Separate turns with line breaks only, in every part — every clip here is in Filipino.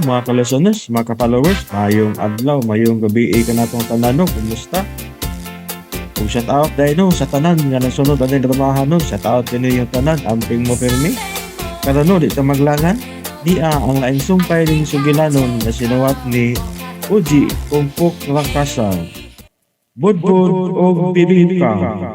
mga kalasones, mga ka-followers, mayong adlaw, mayong gabi ka natong tanan, kumusta? Kung shout out dahil no, sa tanan nga nasunod ang trabaho no, shout out din yung tanan, amping mo pirmi. Pero no, di ta maglangan, di ang laing sumpay rin sugilanon na sinuwat ni Uji Kumpuk Rakasa. Budbud o Bibingka.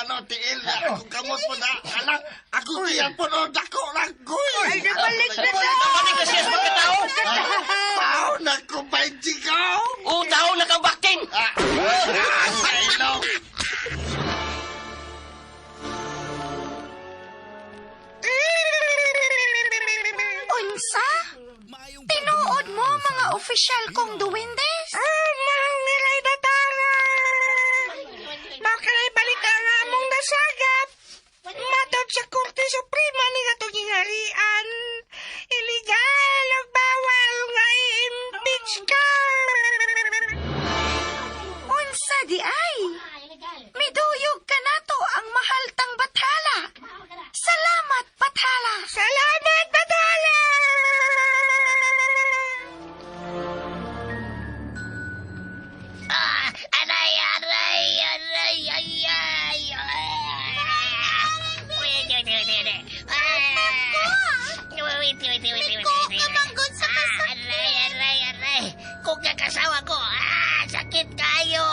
Ano, tiil na ako kamot po na. Anak, ako tiyan po no, dako lang koy.
Ay, nabalik na na!
Kapatid ka siya sa pagkatao!
Tao na ko ba ikaw?
O tao na kabakin!
Sa ilong.
Unsa? Tinuod mo mga opisyal kong duwindes? Mang nilay datara! Makalay balik ang among nasagap! Matod sa Korte Suprema ni katong gingharian. Illegal o bawal nga i-impeach ka! Unsa di ay? Miduyog ka nato ang mahaltang bathala. Salamat, bathala! Salamat, bathala!
Aray, aray, aray, ay, ay, Aray. Kung kakasawa ko, sakit kayo.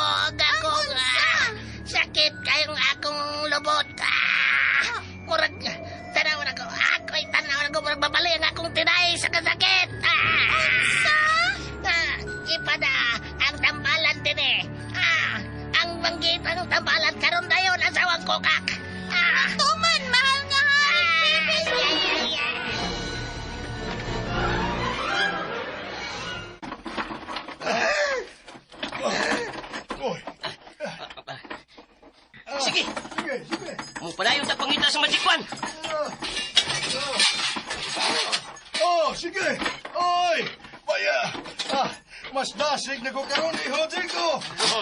Sakit kayong akong lubot. Murag, tanaw na ko. Ako'y tanaw na ko. Murag babali ang akong tinay sa kasakit. Ipada ang tambalan din eh. Ang banggit ang tambalan karon dayon asawang kokak.
Tuman, mahal nga
Sige. Mo padayon ta pangita sa Magic One.
Oh, sige! Oy! Baya! Mas dasig na ko karon ni Hodrigo!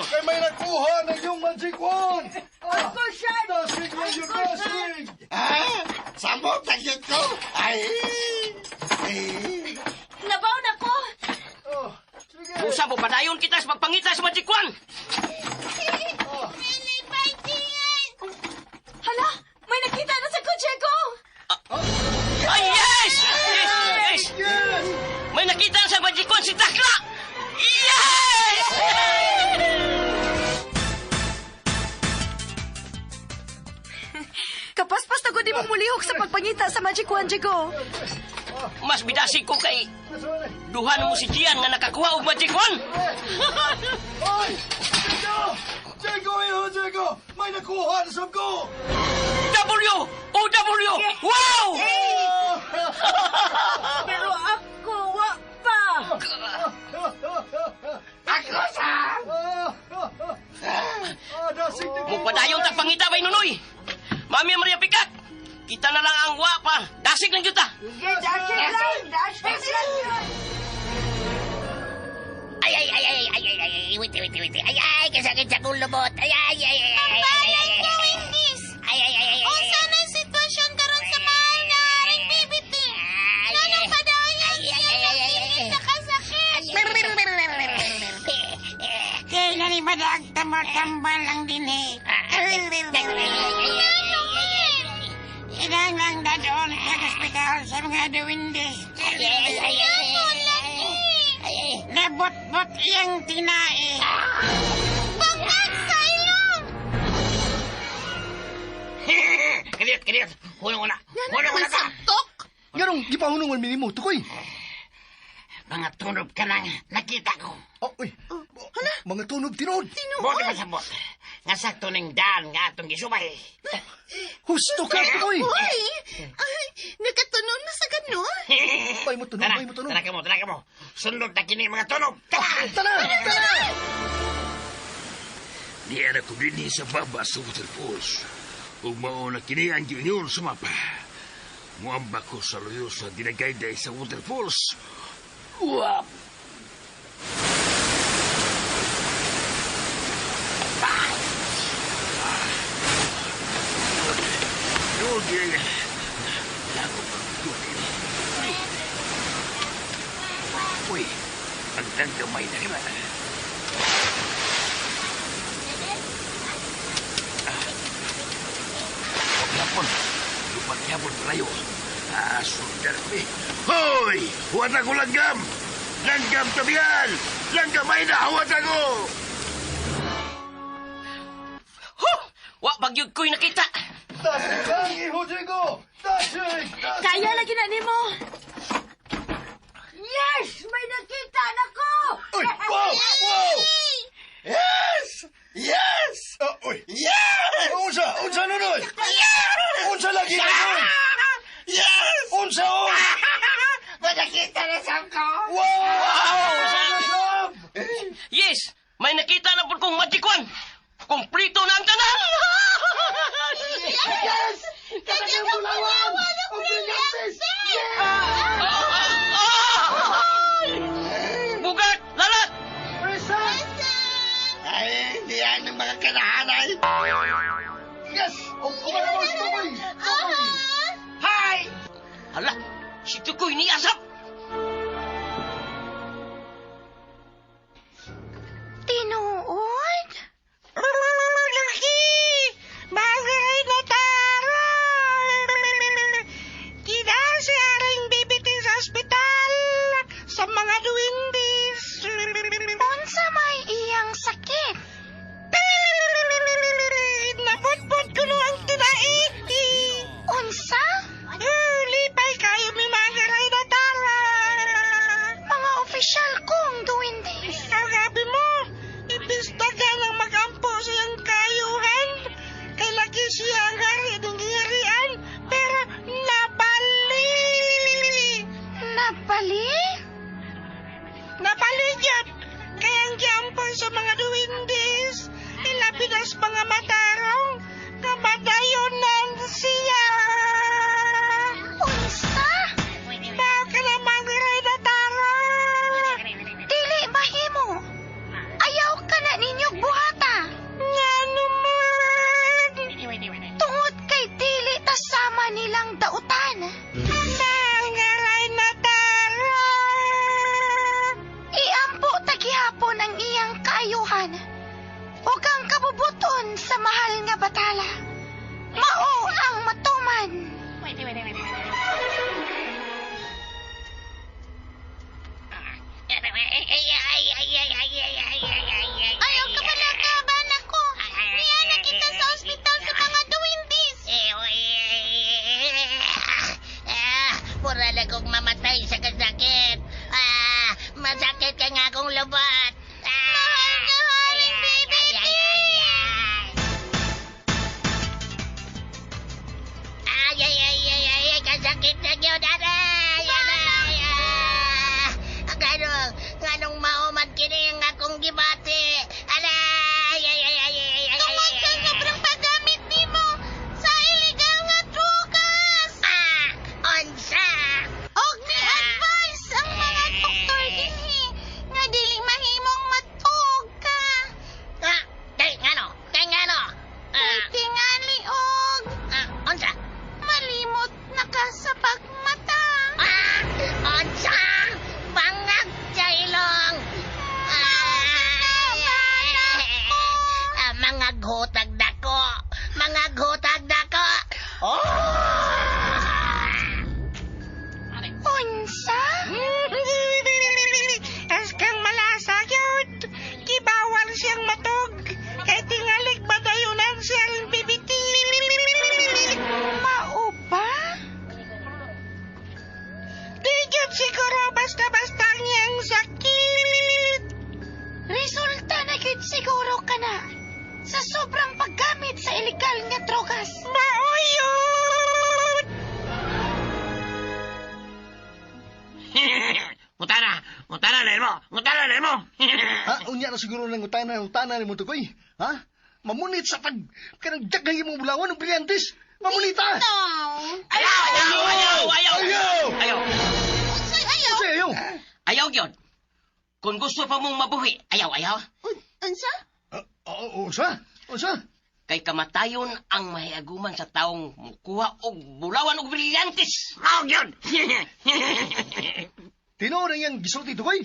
Kay may nakuha ng iyong magic wand! Ako siya! Dasig na yung dasig!
Sabot na ko. Ay!
Nabaw na ko!
Oh, sige!
Usa mo padayon kita sa pagpangita sa Magic One.
Hala! May nakita na sa kotse ko!
Ay, yes! Yes!
Yes!
May nakita sa Magic One si Takla! Yes!
Kapaspas na ko di mong mulihok sa pagpangita sa Magic Wand, Jigo.
Mas bidasig ko kay duhan mo si Gian nga nakakuha og Magic One.
Oy! Diego! Diego, Hodrigo! May nakuha na sab ko!
W! O-W! Wow!
Pero ako, wa pa!
Ako sa!
Dasig na
Mo padayon ta pangita bay nunoy. Mami Maria Pikat. Kita na lang ang wa pa. Dasig lang juta.
Dasig lang!
Ay. Wait. Ay, kasakit sa kong lubot. Ay.
Unsa na sitwasyon karon sa mahal nga aring bibiti? Nanong padayon siya sa kasakit?
Kaya nalimadag tambal lang din eh. Inang lang dadoon sa hospital sa mga duwindes. Nabot-bot iyang tinae.
Bakit sa ilong?
Kaliat. Hulong na ka.
Saktok?
Garong, gipahunungan minimo, tukoy!
Mga tunob ka nang nakita ko.
Oh, uy! Mga tunog tinod!
Bot ba sa bot? Nga sakto ning daan nga atong gisubay.
Husto ka, tukoy!
Uy! Ay, nakatunon na sa ganon?
Bay mo tunog,
Tara,
bay mo tunog!
tara ka mo. Sundot na kini mga tunog. Tara!
Tara!
Niya ko din sa baba sa waterfalls. Kung mauna kini ang junior sumapa. Muamba ko sa luyo sa dinagayday sa waterfalls. Uwap! Okay. Lago pa doon eh. Uy, ang gamay na kina. Huwag yapon. Lupat yapon palayo. Sundar kami. Hoy! Huwag ako langgam! Langgam tabihan! Langgam ay na! Huwag ako!
Wa bagyod ko'y nakita.
Dasig lang, Iho Jigo! Dasig! Dasig!
Kaya lagi na nimo. Yes! May nakita na ko!
Uy! Wow! Wow! Yes! Yes! Uy!
Yes!
Unsa nunoy? Unsa lagi na nun?
Yes!
Unsa on?
Nakita na sa ko!
Wow!
Yes, may nakita na po kong matikwan. Kumplito na ang tanan.
Yes! Katagang bulawan! Ang brilyantes!
Bugat! Lalat!
Ay, hindi yan ang mga kinahanay.
Yes! O kumalawas ka boy!
Hi! Hala, si Tukoy ni Asap.
Tinuod? Laki! Bagay na tara! Kinasiyaring bibitin sa ospital sa mga duwindis. Unsa may iyang sakit? Naputput ko no ang tinait. Unsa? Lipay kayo may magaray na tara. Mga opisyal kong duwindis. Kagabi mo, ipistaga ng magampo siyang kayuhan. Kay lagi siyang hari ng harian, pero napali. Napali? Napali yun. Kaya ang giampon sa mga duwindis, ilapinas mga matarong, kamadayonan siya. Unsa? Bao ka na magiray na tara. Dili mahimo. Ayaw ka na ninyog buhata. Nga naman. Tungod kay dili tasama nilang dautan. Nangaray na tara. Iampo tagihapon ang iyang kaayuhan. Huwag kang kabubuton sa mahal nga batala. Mao ang matuman. Ayaw ka pala kaban ako. Niya nakita sa ospital sa mga duwindis.
Pura na kong mamatay sa kasakit. Masakit ka nga akong lubot.
Mahal na haling baby.
Kasakit na yun, aray! Ganong mauman kini ang akong gibati. Aray!
Tungod sa sobrang paggamit nimo sa illegal nga drugas.
Onsa!
Og ni-advise ang mga doktor dinhi nga dili mahimong matug ka.
Kay ngano?
Tingali og
Onsa!
malimot na ka sa pagmata.
Onsa! Bangag sa ilong! Mga ghotag dako! Mga ghotag dako!
Unsa? As kang malasa yun. Kibawal siyang matog. Kay tingalig badayunan siyang bibiti. Mao ba? Tigit siguro basta-basta niyang sakit. Resulta na gid siguro ka na sa sobrang paggamit sa illegal nga drogas. Mao yun!
Mutana na mo.
Unya na siguro ng utana ni mo tukoy. Ha? Mamunit sa kanang daghay mong bulawan ng brilyantes. Mamunita!
Ayaw!
Ayaw!
Kasi ayaw.
Ayaw yun. Kung gusto pa mong mabuhi, ayaw.
Unsa?
Unsa?
Kay kamatayon ang mahiaguman sa taong mukuha og bulawan og brilyantes.
Mao yun!
Tinuod ang iyang gisulti, Dugoy.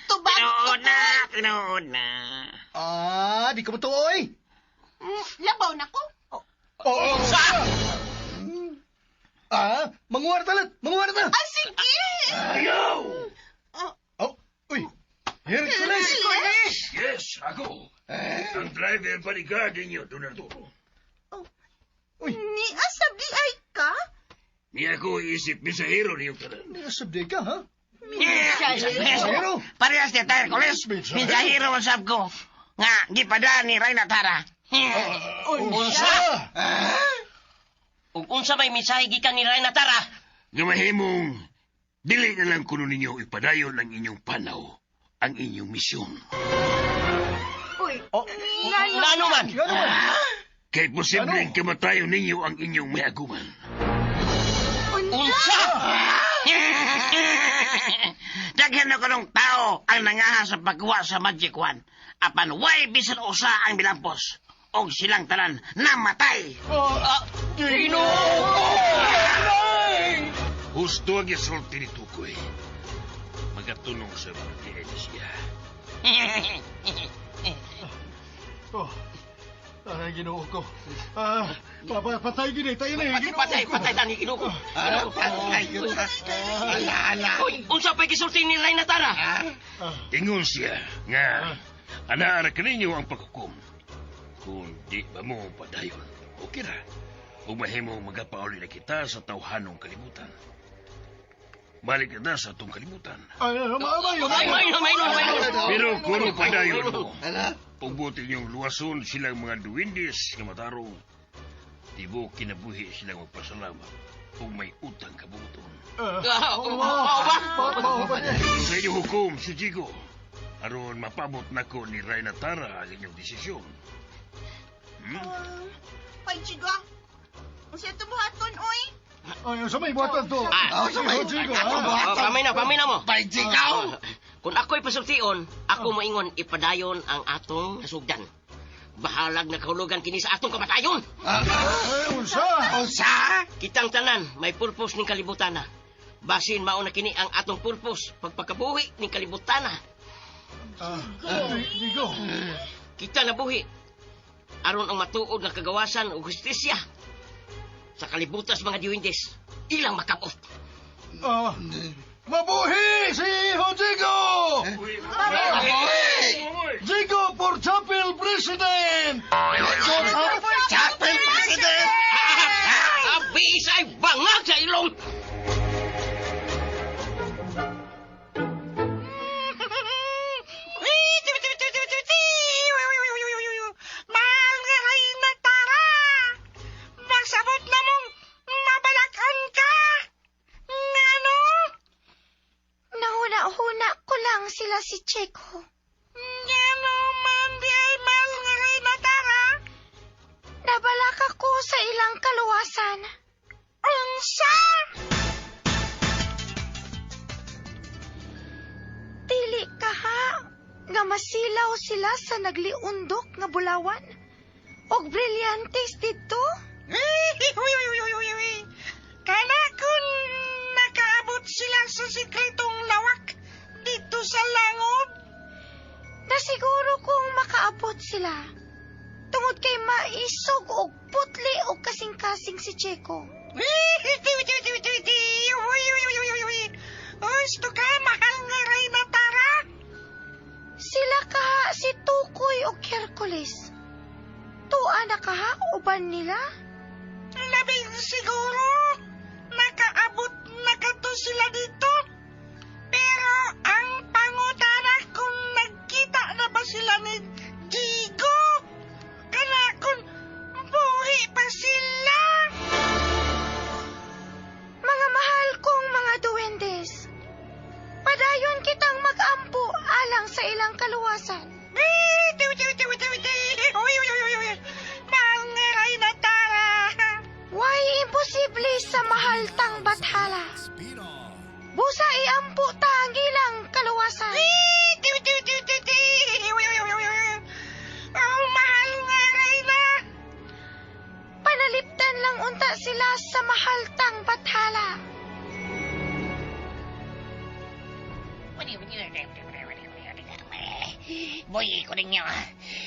Tubag
Tinood na.
Ah, di ka matuoy.
Labaw na ko.
Oo. Manguwar talat.
Ah, sige!
Ayaw!
Oh, uy. Hercules.
Yes, ako. Ang driver bodyguard ninyo, Donaldo.
Uy,
Ni asab di ay ka?
Ni ako isip misahero niyong tanan.
nasabday ka, ha?
Misahero? Parehas niya tayo, Koles. Misahero ang sab ko. Nga, di pa da ni Rayna Tara.
Unsa? Ug unsa may mensahe gikan ni Rayna Tara?
Gamahimong, dili na lang kuno ninyo ipadayon ang inyong panaw, ang inyong misyon.
Uy,
Ngano man?
Kay posibleng kamatayon ninyo ang inyong mayaguman.
Unsa?
Daghan na kanong tao ang nangaha sa pagkuha sa Magic One. Apan way bisan usa ang bilampos. Og silang tanan namatay. Husto ang isulti ni Tukoy. Magatunong sa mga siya.
Ay, ginoo ko. Patay gini, tayo na.
Patay tani kinuko. Uy, unsa pa gisulti ni Rayna Tara?
Ingon siya nga anaara kaninyo ang paghukom. Kung di ba mo padayon, okay ra. Kung mahimo magapauli na kita sa tawhanong kalibutan. Balik na sa atong kalibutan.
May
Pero kung padayon mo, pagbuti niyong luwason silang mga duwindis nga matarong, tibo kinabuhi silang magpasalamat kung may utang kabuton. Sa inyong hukom, si Jigo, aron mapabot na ko ni Rayna Tara ang inyong desisyon.
Ay, chiga. Ang siya tubuhaton, oy.
Ay, sa may buhatan to.
Pamay na mo.
Bay, Jigaw!
Kung ako'y pasultion, ako maingon ipadayon ang atong nasugdan. Bahalag na kahulugan kini sa atong kamatayon.
Unsa?
Kitang tanan, may purpose ning kalibutana. Basin mao na kini ang atong purpose pagpakabuhi ning kalibutana.
Digo.
Kita nabuhi aron ang matuod nga kagawasan ug hustisya sa kalibutan sa mga diwindes. Ilang makabot.
Mabuhi si Jigo! Jigo for Chapel President!
Chapel President!
Abis ay bangag sa ilong.
Mahal nga Rayna Tara! Magsabot na mong mabalakan ka! Ngano? Nahuna-huna ko lang sila si Checo. Ngano man di ay mahal nga Rayna Tara? Nabalak ako sa ilang kaluwasan. Unsa? Dili ka ha, nga masilaw sila sa nagliundok nga bulawan. Og brilyantes dito. Kana kung nakaabot sila sa sikretong lawak dito sa langob. Nasiguro kung makaabot sila. Tungod kay maisog og putli og kasing-kasing si Checo. Gusto ka, mahal nga Rayna Tara? Sila ka si Tukoy o Hercules. Tuwa na ka ha, uban nila? Labing siguro. Nakaabot na kato sila dito. Pero ang pangutana kung nagkita na ba sila ni Jigo? Kana kung buhi pa sila. Mga mahal kong mga duwendes, padayon kitang mag-ampo alang sa ilang kaluwasan. Mahal nga Rayna Tara. Why imposible sa mahal tang bathala? Busa iampo ta ang ilang kaluwasan. Ang mahal nga Rayna. man lang unta sila sa mahaltang bathala.
Boy, kuning niyo.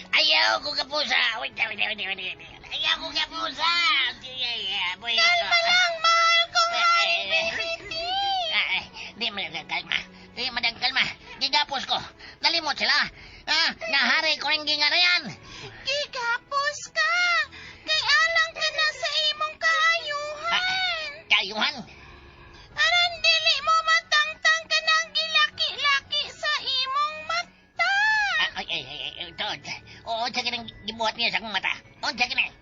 Ayaw ko kapusa. Wait. Ayaw ko kapusa. Boy,
Kalma lang, mahal kong Haring Meriti.
Di madagkalma. Gigapos ko. Nalimot sila. Nahari ko rin gingarayan.
Gigapos ka. Kay alang ka na sa imong kaayuhan.
Kayuhan.
Aran dili mo matangtang ka ng gilaki-laki sa imong mata.
Tod. Oo, sa kinang gibuhat niya sa akong mata. Oo, sa kinang.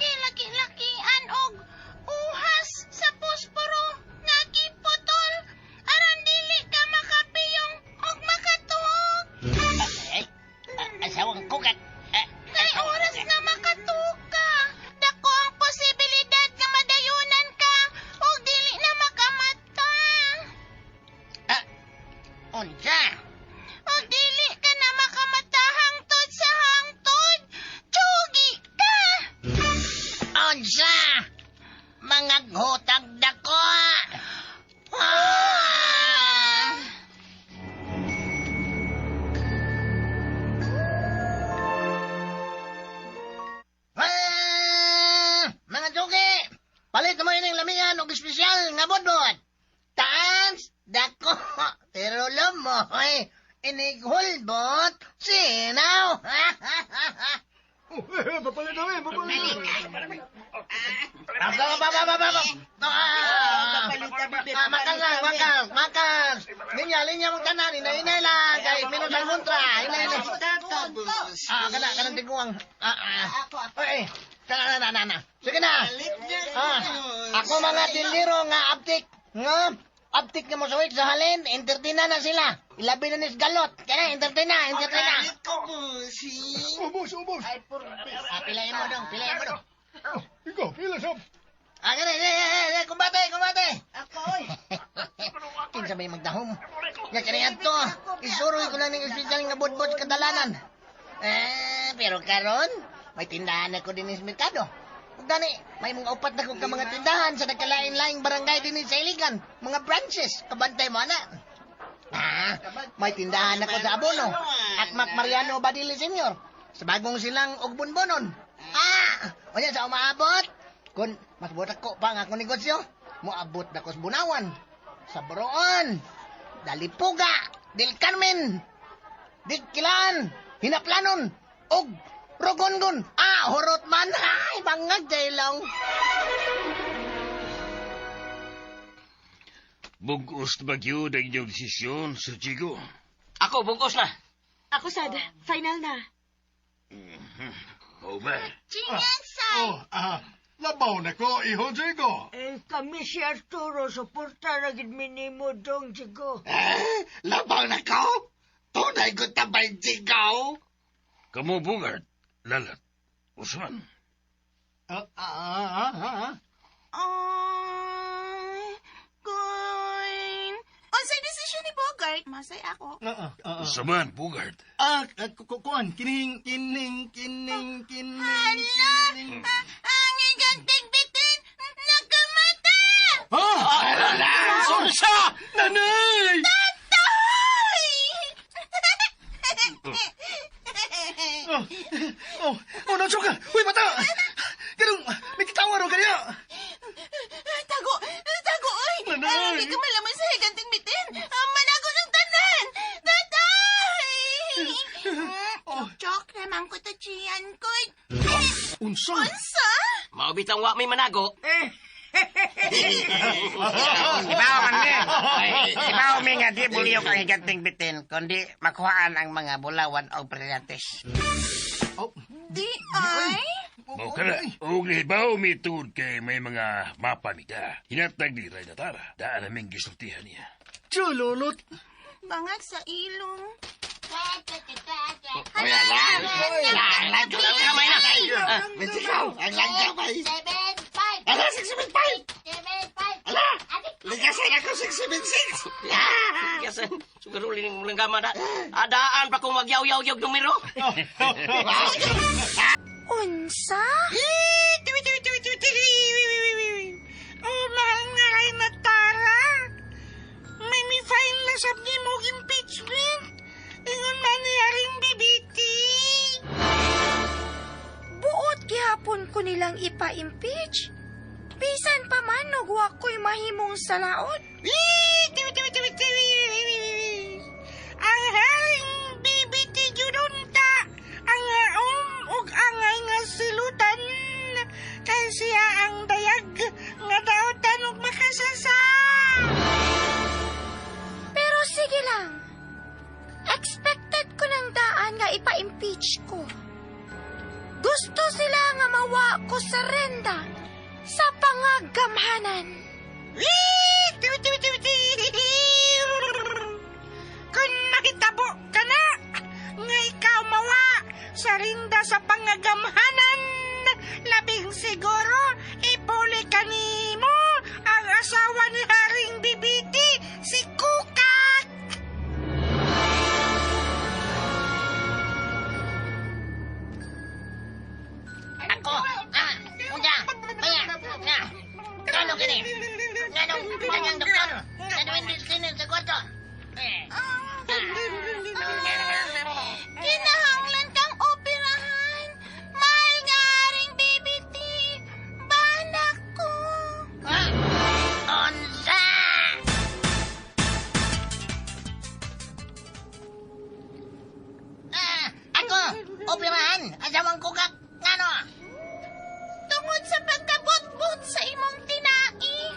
Gilaki-lakian og uhas sa posporo nga giputol. Aran dili ka makapiyong og makatuog.
Asawang kukat.
Kay oras nga makatuog ka, dako ang posibilidad nga madayunan ka og dili na makamata.
Unsa?
Og dili ka na makamata hangtod sa hangtod. Tsugi ka!
Unsa? Mga ghutag dako. Mga tsugi! Palit mo yun yung lamian o espesyal nga bodbod. Taas, dako, pero lumoy, inighulbot, sinaw.
Papalit namin, papalit.
Makas. Linya mong tanan, inay lang, kay minusang kontra, inay lang. Kanang tiguang. Kana. Sige na. Ako mga tindiro nga aptik. Aptik nga mo sa sa halin, entertain na sila. Ilabi na nis galot. Kaya, entertain na.
Ubos.
Pilayin mo dong.
Ikaw, pila sab.
Kumbate. Ako, oy. Kinsa ba yung magdahom? Nga kaniyan to. Isuroy ko lang ng espesyal nga bodbod sa kadalanan. Pero karon, may tindahan ako din sa merkado. Gani, may mga upat na kong ka mga tindahan sa nagkalain-laing barangay din sa Iligan. Mga branches, kabantay mo na. May tindahan ako sa Abono at Mac Mariano Badili Senior sa bagong silang Ugbonbonon. O yan, sa umaabot. Kung mas butak ko pa nga akong negosyo, muabot na ko sa Bunawan, sa Boroon, Dalipuga, Del Carmen, Dikkilan, Hinaplanon, og Rogongon. Horot man. Ay, bangag jaylong.
Bugos na bagyo na inyong desisyon, Sir Chico.
Ako, bungkos na.
Ako, Sad. Final na.
O ba?
Chinyan, Say.
Labaw na ko, iho, Jigo.
Kami si Arturo, suporta na gid minimo dong, Jigo.
Labaw na ko? Tunay ko tabay, Jigaw.
Kamu Bugard, Lalat, Usman.
Ay, Coin. Unsay desisyon ni Bogart? Masay ako.
Usman, Bugard.
Kuan, kining.
Ang iganting bitin, nakamata!
Sorsa! Nanay!
Nacho ka! Uy, mata! Ganun, may kitawar o kanya!
Tago, oy!
Nanay!
Hindi ka malaman sa iganting bitin. Manago ng tanan! Tatay! Chok, naman ko to chiyan ko.
Unsa?
Unsa?
Maubitang wa may manago.
Ibaw man ni. Ibaw mi nga di buliyo kang higanting bitin, kundi makuhaan ang mga bulawan o brillantes.
Di ay?
Mau ka na. O libaw mitod kay may mga mapa ni ka. Hinatag ni Ray Natara. Daan naming gisultihan niya.
Chululot!
Bangag sa ilong.
Lang, kamay na.
Jigaw, ang langyaw ba?
7-5.
Ala, 675!
7-5.
Ala, ligasan ako 676!
Kasi, siguro lining mulang gama na. Adaan pa kung magyaw-yaw-yaw numero.
Unsa? Tiwi. ipa-impeach. Bisan pa man og wa ko'y mahimong salaod.
Ang haring BBT Jununta ang ug angay nga silutan kay siya ang dayag nga daotan ug makasasa.
Pero sige lang. Expected ko ng daan nga ipa-impeach ko. Gusto sila nga mawa ko sa renda sa pangagamhanan.
Kung makitabo ka na nga ikaw mawa sa rinda sa pangagamhanan, labing siguro ipuli ka nimo ang asawa ni Haring Bibiti, si Kukat.
Ako, unya, baya, nga. Kano kini? Ganong kanyang doktor? Ganong hindi sinin sa kwarto?
Kinahanglan kang operahan. Mahal nga Haring BBT. Banak ko.
Onsa! Ako, operahan, asawang kugak, ngano?
Tungod sa pagkabot-bot sa imong tinai.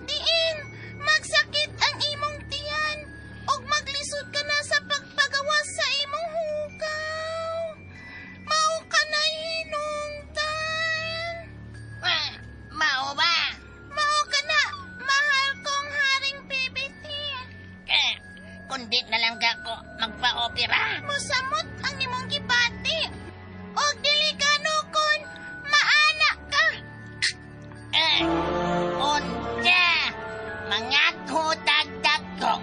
Diin, magsakit ang imong tiyan. Og maglisod ka na sa pagpagawas sa imong hugaw. Mao ka na hinungtan.
Mao ba?
Mao ka na, mahal kong Haring BBT.
Kundi na lang ako magpa-opera.
Musamot ang imong gibati. Og dili ka nukon, maana ka.
Unsa? Mga kutagdag ko.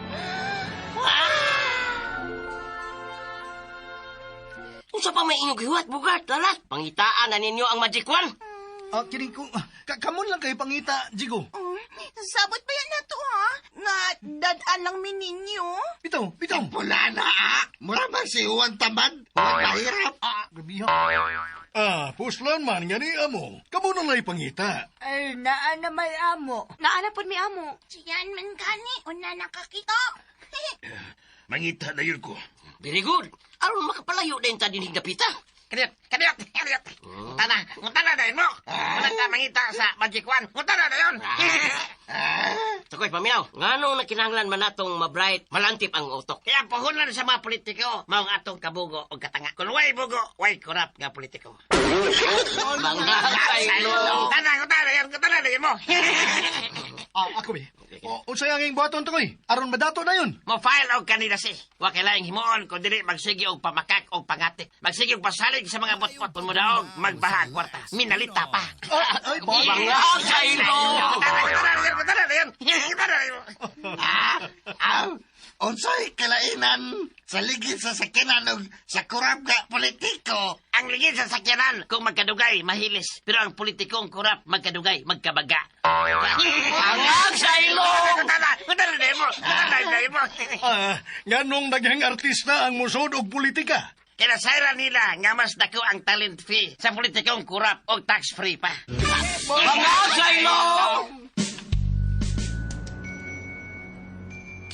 Unsa pa may inyong gihuwat, bugat, lalat? Pangitaan na ninyo ang Magic One.
Kining ko, kamon lang kayo pangita, Jigo.
Sabot ba yan na to, ha? Nga dadaan lang mininyo?
Bitaw.
Pula na, mura man si Juan Tamad. Mahirap.
Gabi ha. Puslan man nga ni amo. Kamo na lang ipangita.
Ay, naa na may amo.
Naanapod mi amo. Siyan man gani, una nakakita.
Mangita na yun ko.
Very good. Aron makapalayo din ta dinig dapita.
Kadiot. Ngutana na yun mo. Wala ka mangita sa Magic One. Ngutana na yun.
Tukoy, paminaw. Ngano na kinahanglan man natong mabright, malantip ang utok.
Kaya puhunan sa mga politiko, maong atong kabugo o katanga. Kung way bugo, way korap nga politiko.
Mga kailo.
Ngutana na yun mo.
Ako be. Unsay ang ing buhaton to koy? Aron madato na yun.
Mo-file og kandidacy. Wa kailangang himuon kung dili magsige og pamakak og pangatik. Magsige og pasalig sa mga botbot kung mudaog magbahag kwarta. Minalita pa.
Ay,
Mga kailo.
Unsay kalainan sa ligid sa sakinan ug sa kurap ka politiko.
Ang ligid sa sakyanan kung magkadugay, mahilis. Pero ang politikong kurap, magkadugay, magkabaga.
Mga kailo.
Ngutana na mo.
Nganong daghang artista ang musod og politika.
Kinasayra nila nga mas dako ang talent fee sa politikong kurap o tax-free pa.
Mga kailo.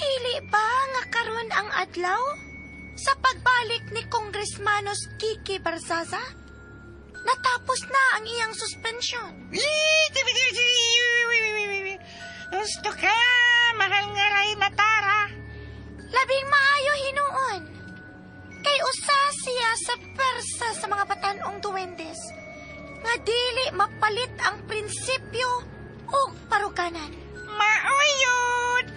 Dili ba nga karon ang adlaw? Sa pagbalik ni Congressmanos Kiki Barzaza? Natapos na ang iyang suspensyon.
Gusto ka, mahal nga Ray Natara.
Labing maayo hinuon. Kay usa siya sa persa sa mga batanong duwendes. Nga dili mapalit ang prinsipyo o paruganan.
Mauyod!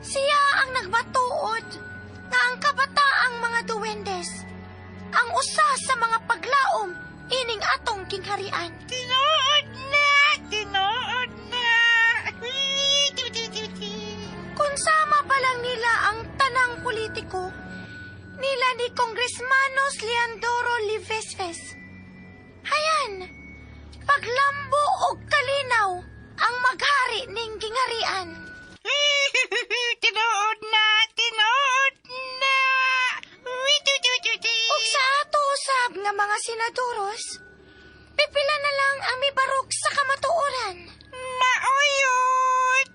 Siya ang nagbatuod nga ang kabataang mga duwendes ang usa sa mga paglaom ining atong kingharian.
Tinood na!
Kung sama pa lang nila ang tanang politiko, nila ni Congressmanos Leandro Livesves. Hayan, paglambo og kalinaw ang maghari ning gingharian.
Tinood na!
Ug sa ato usab nga mga senadoros, pila na lang ang mibarog sa kamatuoran.
Mauyot!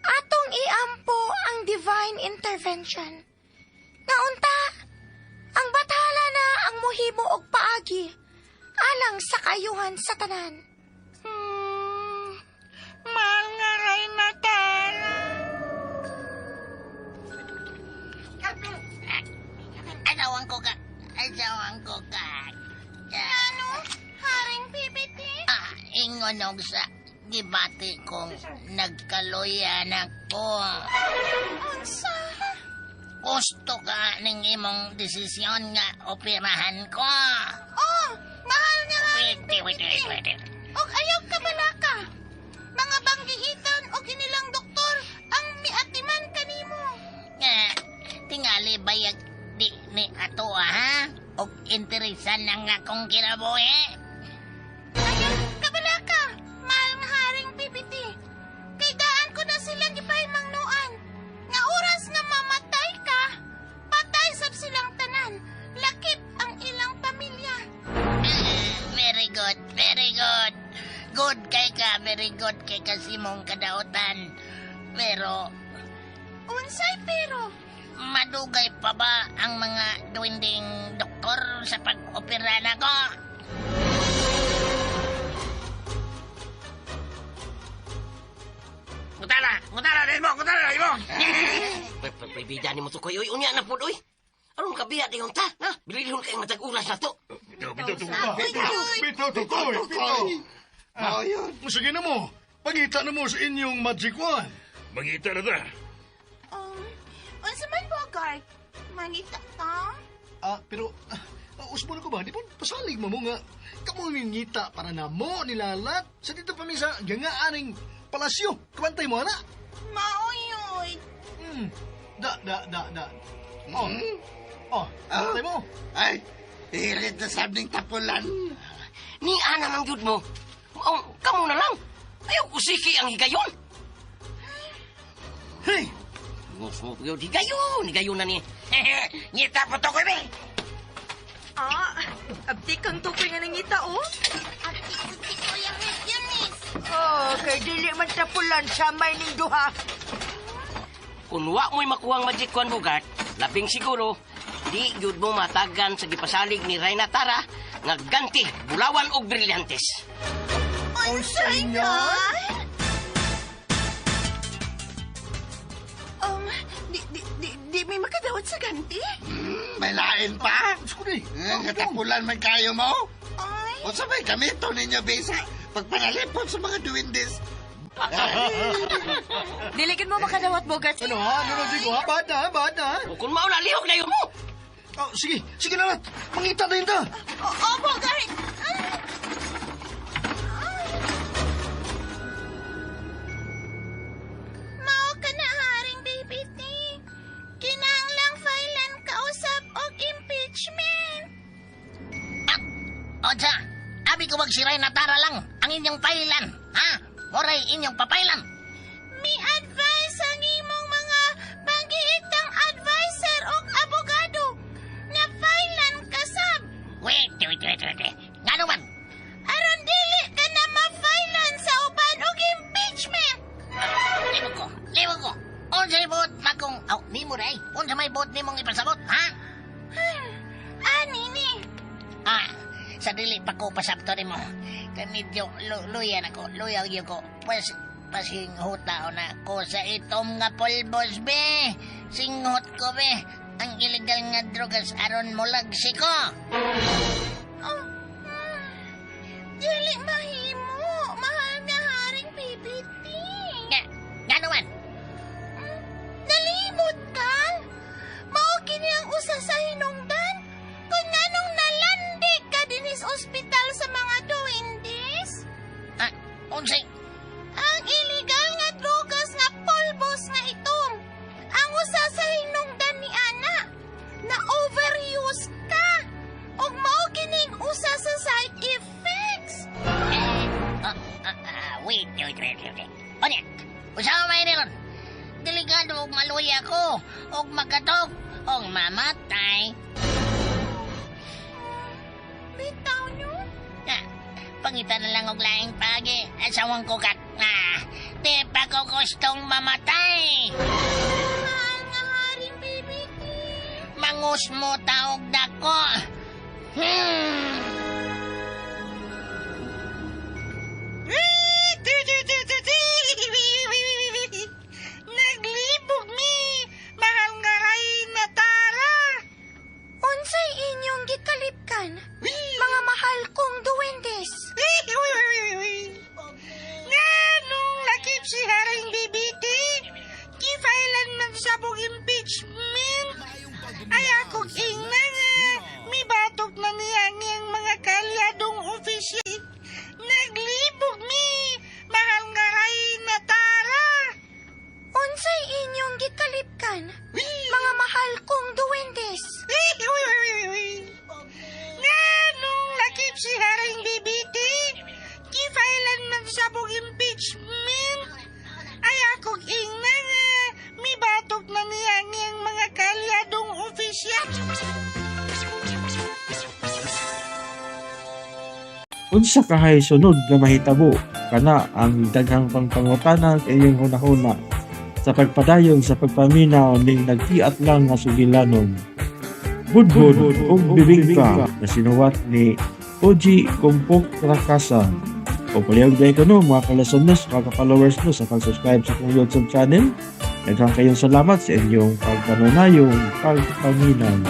Atong iampo ang divine intervention. Naunta, ang bathala na ang muhimo og paagi alang sa kayuhan sa tanan.
Mahal nga Reyna Tara.
Asawan ko ka.
Ano? Haring pipiti?
Ingon sa gibati kong nagkaluyan ako.
Unsa?
Gusto ka ng imong desisyon nga operahan ko.
Oh, mahal nga
Wait.
og ayaw ka balaka. Mga banggihitan og inilang doktor ang miatiman kanimo.
Tingali bayag di ni ato ha? Og interesan na nga kong kinabuhi.
Ayaw ka balaka. Mahal nga haring pipiti. Kay daan ko na silang ipahimangnuan. Nga oras nga mamatay ka, patay sab silang tanan. Lakip ang ilang pamilya.
Very good. Good kay ka, very good kay kasimong kadautan. Pero,
Unsay pero?
madugay pa ba ang mga duwinding doktor sa pag-opera na ko?
Ngutara din mo! Pabida ni mo to koy, uy, unya na po, uy. Aron ka biya di ta, ha? Bililihon kayong matag ulas na to.
Bitaw to koy. Sige na mo. Pangita na mo sa inyong magic wand.
Mangita na ta.
Unsa man Bogart? Mangita ta?
Pero, usbo na ko ba? Di ba pasalig mo nga kamo ningita para na mo nilalat sa dito pa sa gangaaning palasyo. Kabantay mo, ana?
Maoyoy.
Da. Kabantay mo.
Ay, hirit na sabing tapulan.
Ni ana mang jud mo. Kamu na lang. Ayaw ko siki ang higayon.
Hey!
Gusto mo higayon na ni. Ngita po to ko, be.
Abdi kang tukoy nga nangita, oh.
Abti ko yung miss.
Kay dili man tapulan sa may ning duha.
Kung wa mo'y makuhang magic wand Bogart, labing siguro, di yun mo matagan sa gipasalig ni Reyna Tara nga ganti, bulawan o brilyantes.
Unsay nga?
Di may makadawat sa ganti?
May lain pa.
Sukuli.
Katapulan man kayo mo.
Ay,
O sabay gamito ninyo, Bisa. Pagpanalipon sa mga duwindis.
Diligan mo makadawat, Bogart.
Ano ha? Digo ha? Bada.
O kung mauna, lihok na yun mo.
Sige na, Lat. Mangita na yun ta.
Bogart. Mao ka na haring BBT. Kinahanglang filean kausap og impeachment.
Ocha, abi ko si Reyna Tara lang ang inyong pailan, ha? Moray inyong papailan.
Mi advice ang imong mga panggiitang advisor og abogado na filean kasab.
Wait. Nga naman,
Aron dili ka na ma-filean sa uban og impeachment.
libog ko. Unsay buot makong, ni mo ray, unsa may buot ni mong ipasabot, ha?
Ani ni.
Sa dili pa ko pasabto ni mo. Kay medyo luya yun ko. Pues, pasinghuta na ko sa itom nga pulbos, be. Singhot ko, be. Ang illegal nga drugas aron mo lagsi ko.
Dili mahimo. Mahal nga haring PBT.
Nga naman.
Nalimot ka? Mao kini ang usa sa hinungdan? Kung nganong nalandi ka dinis ospital sa mga duwindis?
Unsay,
Ang illegal nga drogas nga pulbos nga itom. Ang usa sa hinungdan ni Ana na overuse ka. Ug mao kining usa sa side effects.
wait. Onya, usawa may ron. Delikado og maluya ko, og makatok, og mamatay.
Bitaw nyo?
Pangitan na lang og laing pagi. Asawang ko kat. Di pa ko gustong mamatay. Mahal nga haring BBT. Mangus mo taog dako.
Naglibog mi, mahal nga Reyna Tara.
Unsay inyong gikalipkan? Mga mahal kong duwendes.
Nganong lakip si Haring BBT? Gifailan man sabog impeachment. Ay akong ingna nga, may batok na niya ngayang mga kalyadong opisyal. Naglibog mi, mahal nga Reyna Tara.
Unsay inyong gikalipkan? Mga mahal kong duwendes.
Nganong lakip si Haring BBT? Gifailan man sabog impeachment. Ay akong ingna nga, may batok na niya ngayang mga kalyadong opisyal.
Unsa kahay sunod nga mahitabo kana ang daghang pangpangutana sa inyong hunahuna sa pagpadayon sa pagpaminaw ning nagtiat lang nga sugilanon. Budbud ug bibingka na sinuwat ni Oji Kumpok Trakasan. O palihog dahil ko no, mga kalasonos, mga followers no, sa pag-subscribe sa kong YouTube channel. Daghang kayong salamat sa inyong pagpanunayong pagpaminaw.